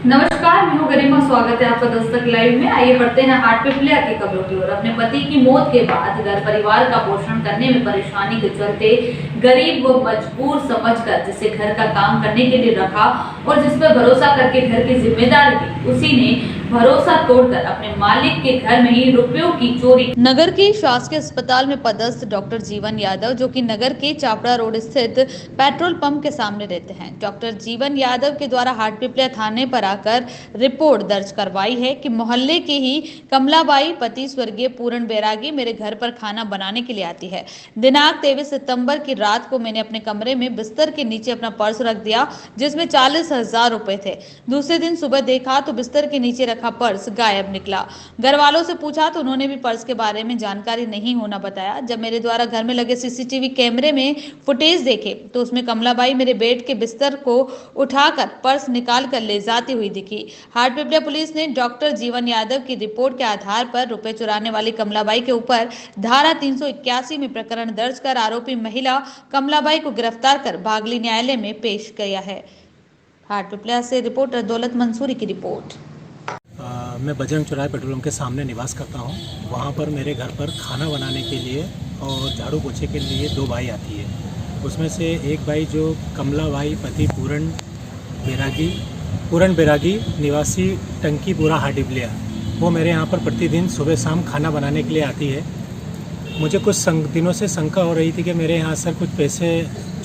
नमस्कार, मैं हूँ गरिमा। स्वागत है आपका दस्तक लाइव में। आइए बढ़ते हैं हाटपिपलिया की खबरों की ओर। अपने पति की मौत के बाद घर परिवार का पोषण करने में परेशानी के चलते गरीब व मजबूर समझकर जिसे घर का काम करने के लिए रखा और जिस पर भरोसा करके घर की जिम्मेदारी दी, उसी ने भरोसा तोड़कर अपने मालिक के घर में ही रुपयों की चोरी। नगर के शासकीय अस्पताल में पदस्थ डॉक्टर जीवन यादव, जो कि नगर के चापड़ा रोड स्थित पेट्रोल पंप के सामने रहते हैं, डॉक्टर जीवन यादव के द्वारा हाटपिपलिया थाने पर आकर रिपोर्ट दर्ज करवाई है कि मोहल्ले के ही कमलाबाई पति स्वर्गीय पूरण बैरागी मेरे घर पर खाना बनाने के लिए आती है। दिनांक 23 सितंबर की रात को मैंने अपने कमरे में बिस्तर के नीचे अपना पर्स रख दिया, जिसमें 40,000 रुपए थे। दूसरे दिन सुबह देखा तो बिस्तर के नीचे रखा पर्स गायब निकला। घर वालों से पूछा तो उन्होंने भी पर्स के बारे में जानकारी नहीं होना बताया। जब मेरे द्वारा घर में लगे सीसीटीवी कैमरे में फुटेज देखे तो उसमें कमलाबाई मेरे बेड के बिस्तर को उठाकर पर्स निकाल कर ले जाती हुई दिखी। हाटपिपलिया पुलिस ने डॉक्टर जीवन यादव की रिपोर्ट के आधार पर रुपए चुराने वाली कमलाबाई के ऊपर धारा 381 में प्रकरण दर्ज कर आरोपी महिला कमलाबाई को गिरफ्तार कर बागली न्यायालय में पेश किया है। हाटपिपलिया से रिपोर्टर दौलत मंसूरी की रिपोर्ट। मैं बजरंग चौराहे पेट्रोल पंप के सामने निवास करता हूँ। वहाँ पर मेरे घर पर खाना बनाने के लिए और झाड़ू पोछे के लिए दो भाई आती है। उसमें से एक भाई जो कमलाबाई पति पूरण बैरागी निवासी टंकीपुरा हाटपिपलिया, वो मेरे यहाँ पर प्रतिदिन सुबह शाम खाना बनाने के लिए आती है। मुझे कुछ दिनों से शंका हो रही थी कि मेरे यहाँ सर कुछ पैसे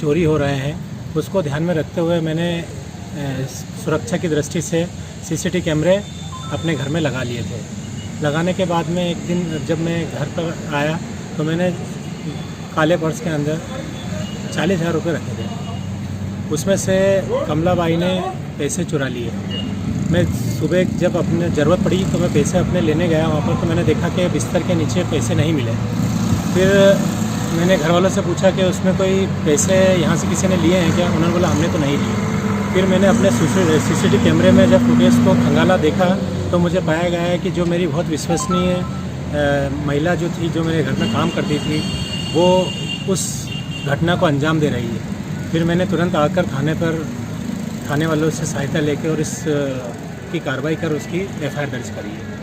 चोरी हो रहे हैं। उसको ध्यान में रखते हुए मैंने सुरक्षा की दृष्टि से सीसीटीवी कैमरे अपने घर में लगा लिए थे। लगाने के बाद में एक दिन जब मैं घर पर आया तो मैंने काले पर्स के अंदर 40,000 रुपये रखे थे। उसमें से कमलाबाई ने पैसे चुरा लिए। मैं सुबह जब अपने ज़रूरत पड़ी तो मैं पैसे अपने लेने गया वहाँ पर, तो मैंने देखा कि बिस्तर के नीचे पैसे नहीं मिले। फिर मैंने घर वालों से पूछा कि उसमें कोई पैसे यहाँ से किसी ने लिए हैं क्या? उन्होंने बोला हमने तो नहीं लिए। फिर मैंने अपने सीसीटीवी कैमरे में जब फुटेज को खंगाला देखा तो मुझे पाया गया है कि जो मेरी बहुत विश्वसनीय महिला जो थी, जो मेरे घर में काम करती थी, वो उस घटना को अंजाम दे रही है। फिर मैंने तुरंत आकर थाने वालों से सहायता लेकर और इस की कार्रवाई कर उसकी FIR दर्ज करी है।